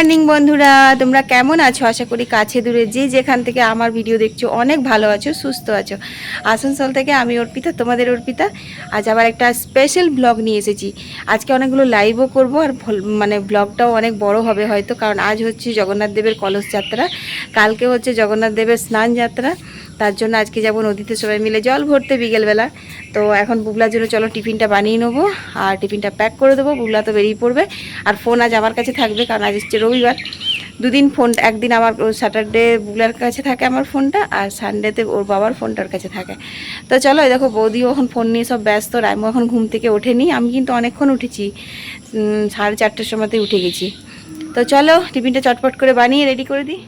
Morning বন্ধুরা, তোমরা কেমন আছো? আশা করি কাছে দূরে যে যেখান থেকে আমার ভিডিও দেখছো অনেক ভালো আছো, সুস্থ আছো। আসানসোল থেকে আমি অর্পিতা, তোমাদের অর্পিতা। আজ আবার একটা স্পেশাল ব্লগ নিয়ে এসেছি। আজকে অনেকগুলো লাইভও করব আর মানে ব্লগটাও অনেক বড় হবে হয়তো, কারণ আজ হচ্ছে জগন্নাথ দেবের কলস যাত্রা, কালকে হচ্ছে জগন্নাথ দেবের স্নান যাত্রা। তার জন্য আজকে যাবো নদীতে সবাই মিলে জল ভরতে বিকেলবেলা। তো এখন বুবলার জন্য চলো টিফিনটা বানিয়ে নেবো আর টিফিনটা প্যাক করে দেবো। বুবলা তো বেরিয়ে পড়বে আর ফোন আজ আমার কাছে থাকবে, কারণ আজ হচ্ছে রবিবার। দুদিন ফোন, একদিন আমার স্যাটারডে বুবলার কাছে থাকে আমার ফোনটা, আর সানডেতে ওর বাবার ফোনটার কাছে থাকে। তো চলো, দেখো বৌদিও এখন ফোন নিয়ে সব ব্যস্ত, রাইমো এখন ঘুম থেকে ওঠেনি। আমি কিন্তু অনেকক্ষণ উঠেছি, 4:30টার সময়তে উঠে গেছি। তো চলো টিফিনটা চটপট করে বানিয়ে রেডি করে দিই।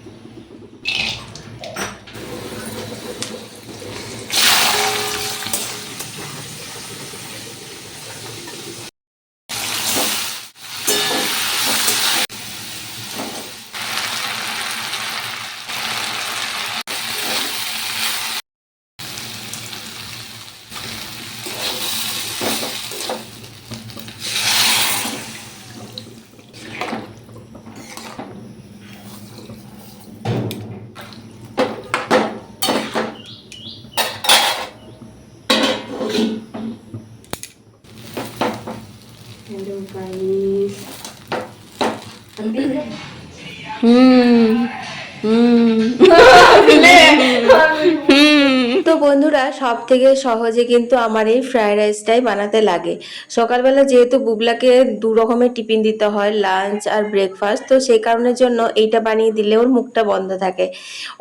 তো বন্ধুরা, সব থেকে সহজে কিন্তু আমার এই ফ্রাইড রাইসটাই বানাতে লাগে। সকালবেলা যেহেতু বুবলাকে 2 রকমের টিফিন দিতে হয়, লাঞ্চ আর ব্রেকফাস্ট, তো সেই কারণের জন্য এইটা বানিয়ে দিলে ওর মুখটা বন্ধ থাকে।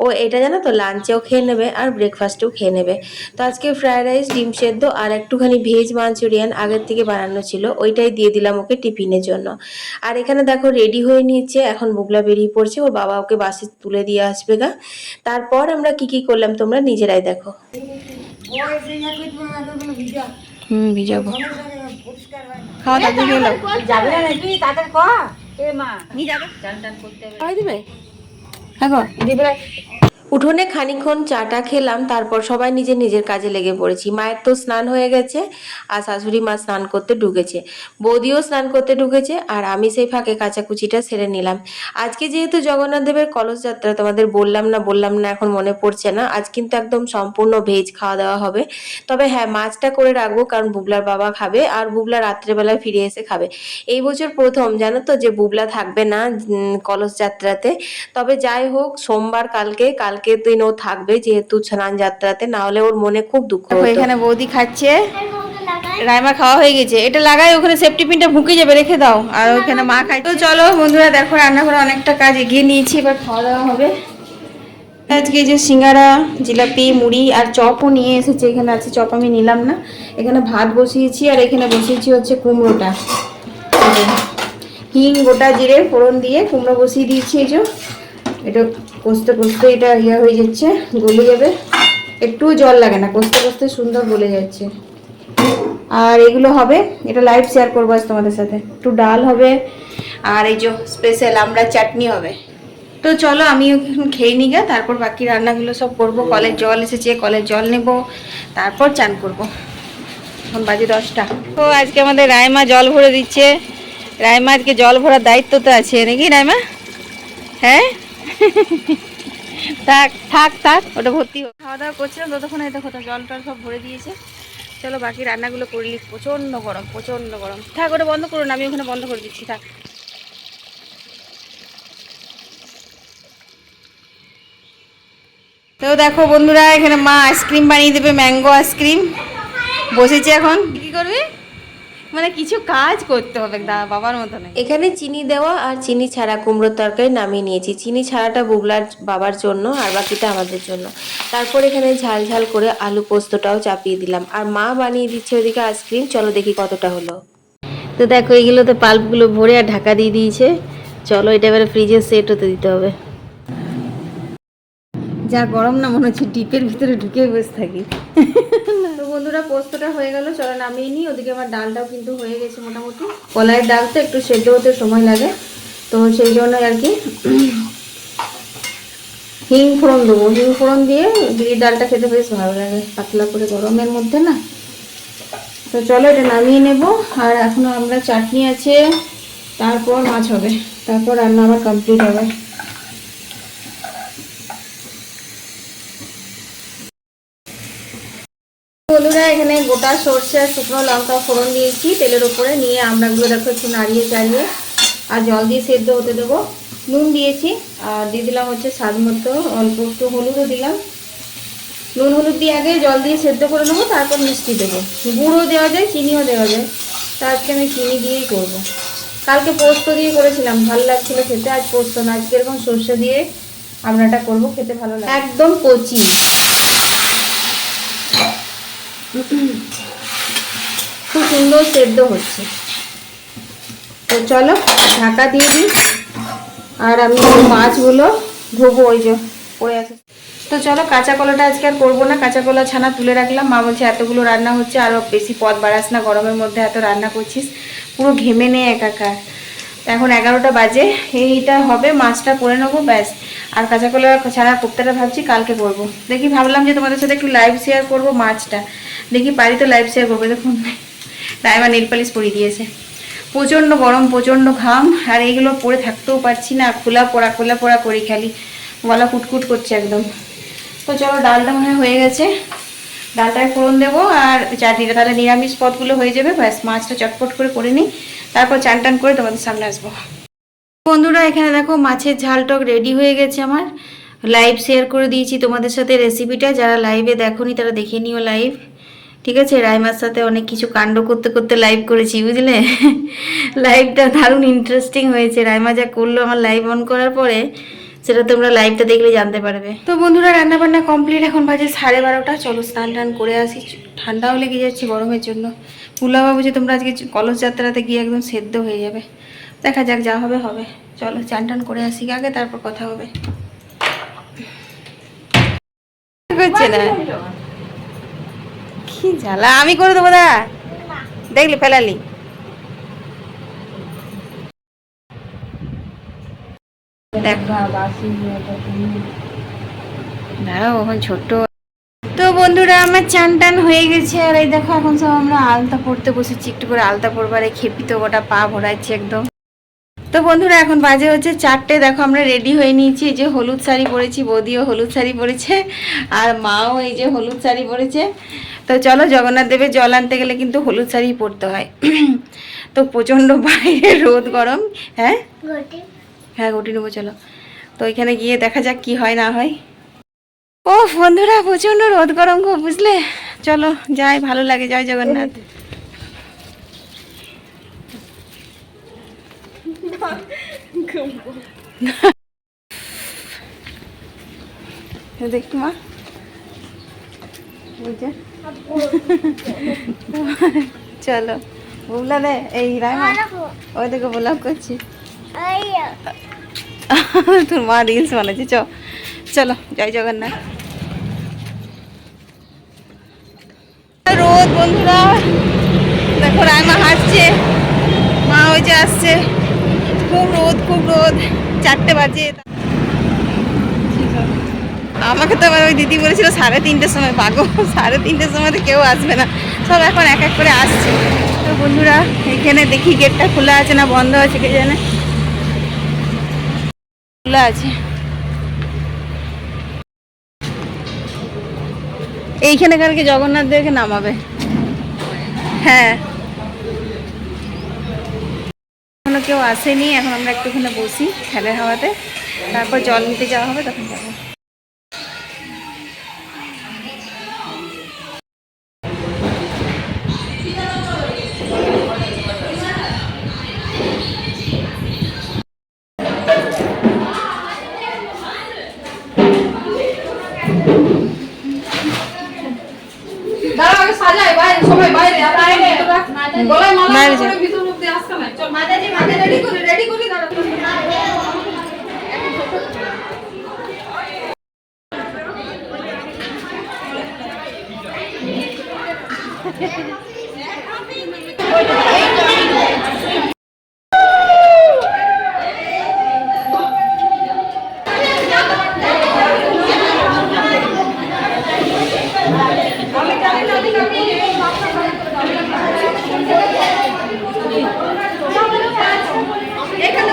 ও এটা জানো তো, লাঞ্চেও খেয়ে নেবে আর ব্রেকফাস্টেও খেয়ে নেবে। তো আজকে ফ্রাইড রাইস, ডিম সেদ্ধ আর একটুখানি ভেজ মাঞ্চুরিয়ান আগের থেকে বানানো ছিল, ওইটাই দিয়ে দিলাম ওকে টিফিনের জন্য। আর এখানে দেখো রেডি হয়ে নিচ্ছে, এখন বুবলা বেরিয়ে পড়ছে, ওর বাবা ওকে বাসে তুলে দিয়ে আসবে গা। তারপর আমরা কি কি করলাম তোমরা নিজেরাই দেখো। ভিজাবো। খাওয়া দাওয়া খেলো? যাবে না নাকি? তাদের ক এ মা নি যাবে চান টান করতে হবে। খাওয়াই দিবে? হ্যাঁ গো দিবে। উঠোনে খানিকক্ষণ চাটা খেলাম, তারপর সবাই নিজের নিজের কাজে লেগে পড়েছি। মায়ের তো স্নান হয়ে গেছে আর শাশুড়ি মা স্নান করতে ঢুকেছে, বৌদিও স্নান করতে ঢুকেছে, আর আমি সেই ফাঁকে কাচাকুচিটা সেরে নিলাম। আজকে যেহেতু জগন্নাথ দেবের কলস যাত্রা, তোমাদের বললাম না এখন মনে পড়ছে না, আজ কিন্তু একদম সম্পূর্ণ ভেজ খাওয়া দাওয়া হবে। তবে হ্যাঁ, মাছটা করে রাখবো, কারণ বুবলার বাবা খাবে আর বুবলা রাত্রেবেলায় ফিরে এসে খাবে। এই বছর প্রথম জানো তো যে বুবলা থাকবে না কলস যাত্রাতে। তবে যাই হোক, সোমবার কালকে দিন ও থাকবে যেহেতু স্নান যাত্রাতে, না হলে ওর মনে খুব দুঃখ হতো। এখানে বৌদি খাচ্ছে, রাইমা খাওয়া হয়ে গেছে। এটা লাগাই, ওখানে সেফটি পিনটা ঢুকে যাবে, রেখে দাও। আর ওখানে মা খাই। তো চলো বন্ধুরা, দেখো রান্নাঘরে অনেকটা কাজ এগিয়ে নিয়েছি, এবার খাওয়া দাওয়া হবে। আজকে যে সিঙ্গারা, জিলাপি, মুড়ি আর চপও নিয়ে এসেছে। এখানে আছে চপ, আমি নিলাম না। এখানে ভাত বসিয়েছি আর এখানে বসিয়েছি হচ্ছে কুমড়োটা। হিং, গোটা জিরে ফোড়ন দিয়ে কুমড়ো বসিয়ে দিয়েছি। এই যে এটা কষতে কষতে এটা ইয়ে হয়ে যাচ্ছে, গলে যাবে। একটু জল লাগে না, কষতে কষতে সুন্দর গলে যাচ্ছে। আর এগুলো হবে, এটা লাইভ শেয়ার করবো আজ তোমাদের সাথে। একটু ডাল হবে আর এই যে স্পেশাল আমরা চাটনি হবে। তো চলো আমি এখন খেয়ে নিই গা, তারপর বাকি রান্নাগুলো সব করবো। কলের জল এসেছে, কলের জল নেব, তারপর চান করব। এখন বাজে 10টা। তো আজকে আমাদের রাইমা জল ভরে দিচ্ছে। রাইমা আজকে জল ভরার দায়িত্ব তো আছে নাকি রাইমা? হ্যাঁ থাক থাক থাক, ওটা ভর্তি হোক। খাওয়া দাওয়া করছিলাম ততক্ষণ দেখো তো জল টল সব ভরে দিয়েছে। চলো বাকি রান্নাগুলো করলি। প্রচণ্ড গরম, প্রচণ্ড গরম। থাক, ওটা বন্ধ করুন, আমি ওখানে বন্ধ করে দিচ্ছি, থাক। তো দেখো বন্ধুরা, এখানে মা আইসক্রিম বানিয়ে দেবে, ম্যাঙ্গো আইসক্রিম। বসেছে এখন, কি করবে মানে কিছু কাজ করতে হবে, বাবার মতো নেই। এখানে চিনি দেওয়া আর চিনি ছাড়া কুমড়োর তরকারি নামিয়ে নিয়েছি। চিনি ছাড়াটা বুবলার বাবার জন্য আর বাকিটা আমাদের জন্য। তারপর এখানে ঝাল ঝাল করে আলু পোস্তটাও চাপিয়ে দিলাম, আর মা বানিয়ে দিচ্ছে ওদিকে আইসক্রিম। চলো দেখি কতটা হলো। তো দেখো এইগুলো তো পাল্পগুলো ভরে আর ঢাকা দিয়ে দিয়েছে। চলো এটা এবারে ফ্রিজে সেট হতে দিতে হবে। যা গরম না, মনে হচ্ছে ডিপের ভিতরে ঢুকে বসে থাকি। তো বন্ধুরা, পোস্তটা হয়ে গেল, চলো নামিয়ে নিই। ওদিকে আমার ডালটাও কিন্তু হয়ে গেছে মোটামুটি। কলাইয়ের ডাল তো একটু সেদ্ধ হতে সময় লাগে, তো সেই জন্য আর কি হিং ফোড়ন দেবো। হিং ফোড়ন দিয়ে বিড়ির ডালটা খেতে বেশ ভালো লাগে, পাতলা করে গরমের মধ্যে না। তো চলো এটা নামিয়ে নেব। আর এখনো আমরা চাটনি আছে, তারপর মাছ হবে। তারপর রান্না আমার কমপ্লিট হবে। বন্ধুরা এখানে গোটা সরষে আর শুকনো লঙ্কা ফোড়ন দিয়েছি তেলের উপরে, নিয়ে আমড়াগুলো দেখো একটু নাড়িয়ে চাড়িয়ে আর জল দিয়ে সেদ্ধ হতে দেবো। নুন দিয়েছি আর দিয়ে দিলাম হচ্ছে স্বাদ মতো অল্প একটু হলুদও দিলাম। নুন হলুদ দিয়ে আগে জল দিয়ে সেদ্ধ করে নেবো, তারপর মিষ্টি দেবো। গুঁড়ো দেওয়া যায়, চিনিও দেওয়া যায়, তা আজকে আমি চিনি দিয়েই করবো। কালকে পোস্ত দিয়ে করেছিলাম, ভালো লাগছিল খেতে। আজ পোস্ত না, আজকে এরকম সর্ষে দিয়ে আমড়াটা করবো, খেতে ভালো লাগে। একদম কচি, খুব সুন্দর সেদ্ধ হচ্ছে। তো চলো ঢাকা দিয়ে দিই, আর আমি মাছগুলো ধোবো, ওই যে পড়ে আছে। তো চলো, কাঁচা কলাটা আজকে আর করবো না, কাঁচা কলা ছানা তুলে রাখলাম। মা বলছে এতগুলো রান্না হচ্ছে, আরও বেশি পদ বাড়াস না, গরমের মধ্যে এত রান্না করছিস, পুরো ঘেমে নে একাকার। এখন 11টা বাজে, এইটা হবে, মাছটা করে নেবো ব্যাস। আর কাঁচা কলা ছাড়া কোপ্তাটা ভাবছি কালকে করবো। দেখি ভাবলাম যে তোমাদের সাথে একটু লাইভ শেয়ার করবো মাছটা, দেখি পারি তো লাইভ শেয়ার করবো। দেখুন রাইমা নেল পালিশ পরিয়ে দিয়েছে, প্রচণ্ড গরম, প্রচণ্ড ঘাম, আর এইগুলো পরে থাকতেও পারছি না, খোলা পড়া করি, খালি গলা কুটকুট করছে একদম। তো চলো, ডালটা মনে হয়ে গেছে, ডালটায় ফোড়ন দেবো আর চাটনিটা, তাহলে নিরামিষ পদগুলো হয়ে যাবে ব্যাস। মাছটা চটপট করে নিই, তারপর চান টান করে তোমাদের সামনে আসবো। বন্ধুরা এখানে দেখো মাছের ঝাল টক রেডি হয়ে গেছে আমার। লাইভ শেয়ার করে দিয়েছি তোমাদের সাথে রেসিপিটা, যারা লাইভে দেখোনি তারা দেখে নিও লাইভ, ঠিক আছে। রাইমার সাথে অনেক কিছু কাণ্ড করতে করতে লাইভ করেছি, বুঝলে। লাইভটা দারুণ ইন্টারেস্টিং হয়েছে, রাইমা যা করলো আমার লাইভ অন করার পরে, সেটা তোমরা লাইভটা দেখলে জানতে পারবে। তো বন্ধুরা রান্নাবান্না কমপ্লিট, এখন বাজে 12:30। চলো স্নান টান করে আসি, ঠান্ডাও লেগে যাচ্ছে গরমের জন্য। পুলা বাবু যে তোমরা আজকে কলস যাত্রাতে গিয়ে একদম সেদ্ধ হয়ে যাবে, দেখা যাক, যা হবে হবে। চলো চান টান করে আসি আগে, তারপর কথা হবে। করছে না, কি জ্বালা, আমি করে দেবো দা, দেখলি ফেলালি। দাঁড়াও এখন ছোট্ট। তো বন্ধুরা আমার চান টান হয়ে গেছে, আর এই দেখো এখন সব আমরা আলতা পড়তে বসেছি, একটু করে আলতা পরবার। এই খেপি তো গোটা পা ভরাচ্ছে একদম। তো বন্ধুরা এখন বাজে হচ্ছে 4টে, দেখো আমরা রেডি হয়ে নিয়েছি। এই যে হলুদ শাড়ি পরেছি, বৌদিও হলুদ শাড়ি পরেছে, আর মাও এই যে হলুদ শাড়ি পরেছে। তো চলো, জগন্নাথ দেবের জল আনতে গেলে কিন্তু হলুদ শাড়ি পরতে হয়। তো প্রচণ্ড বাইরে রোদ গরম। হ্যাঁ হ্যাঁ ঘটি নেবো, চলো। তো এখানে গিয়ে দেখা যাক কি হয় না হয়। ও বন্ধুরা প্রচণ্ড রোদ গরম গো, বুঝলে। চলো যাই, ভালো লাগে। জয় জগন্নাথ। দেখি মা, চলো বুবলা দে, এই রাইমা ওই দেখো ব্লগ করছি, তোর মা রিলস বানাচ্ছে। চলো জয় জগন্নাথ। রোদ বন্ধুরা, দেখো রাইমা হাঁটছে, মা ওই যে আসছে, খুব রোদ খুব রোদ। 4টে বাজে। আমাকে তো আবার ওই দিদি বলেছিল 3:30-র সময়, বাগো 3:30-র সময় তো কেউ আসবে না, সব এখন এক এক করে আসছে। তো বন্ধুরা এখানে দেখি গেটটা খোলা আছে না বন্ধ আছে কে জানে, খোলা আছে। এইখানে কালকে জগন্নাথ দেবকে নামাবে। হ্যাঁ এখনো কেউ আসেনি, এখন আমরা একটুখানে বসি ফ্যানের হাওয়াতে, তারপর জল নিতে যাওয়া হবে, তখন যাবো। এখানে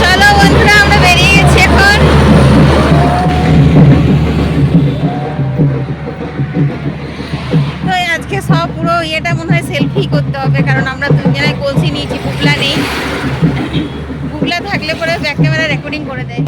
চলো বন্ধুরা, আমরা বেরিয়ে গেছি এখন। তো আজকে সব পুরো ইয়েটা মনে হয় সেলফি করতে হবে, কারণ আমরা দুজনেই কলসি নিয়েছি, বুবলা নেই। বুবলা থাকলে পরে ব্যাক ক্যামেরা রেকর্ডিং করে দেয়।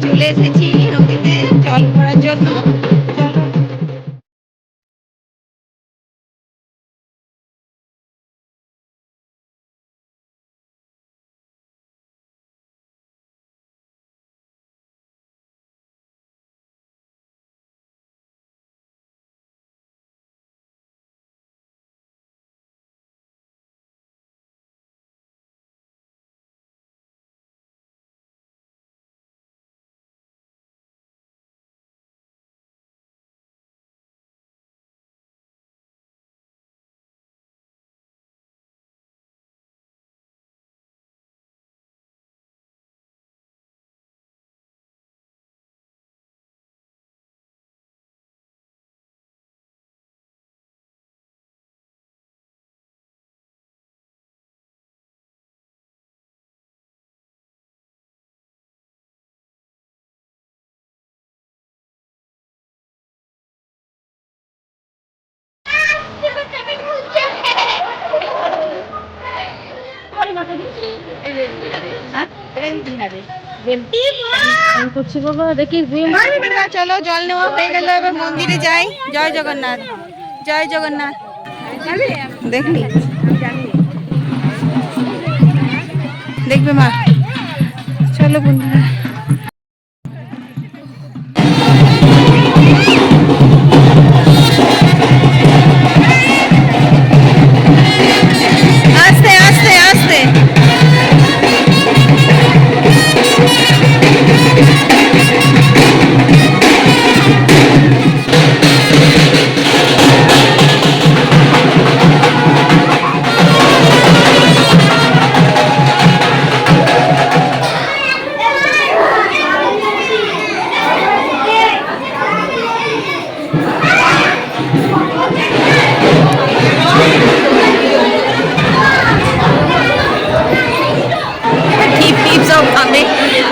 চলে এসেছি নদীতে জল ভরার জন্য। চলো, জল নেওয়া হয়ে গেল, এবার মন্দিরে যাই। জয় জগন্নাথ, জয় জগন্নাথ। দেখলি, দেখবে মা। চলো বন্ধুরা, আস্তে আস্তে আস্তে।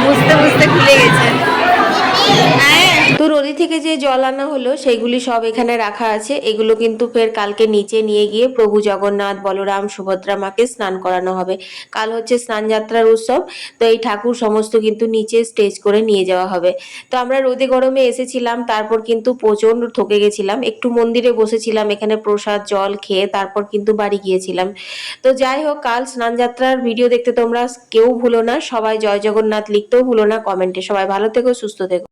বুঝতে বুঝতে খুলে গেছে। তো নদী থেকে যে জল আনা হলো সেগুলি সব এখানে রাখা আছে। এগুলো কিন্তু ফের কালকে নিচে নিয়ে গিয়ে প্রভু জগন্নাথ, বলরাম, সুভদ্রা মাকে স্নান করানো হবে। কাল হচ্ছে স্নান যাত্রার উৎসব, তো এই ঠাকুর সমস্ত কিন্তু নিচে স্টেজ করে নিয়ে যাওয়া হবে। তো আমরা রোদে গরমে এসেছিলাম, তারপর কিন্তু প্রচন্ড থকে গেছিলাম, একটু মন্দিরে বসেছিলাম, এখানে প্রসাদ জল খেয়ে তারপর কিন্তু বাড়ি গিয়েছিলাম। তো যাই হোক, কাল স্নান যাত্রার ভিডিও দেখতে তোমরা কেউ ভুলো না, সবাই জয় জগন্নাথ লিখতেও ভুলো না কমেন্টে। সবাই ভালো থেকো, সুস্থ থেকো।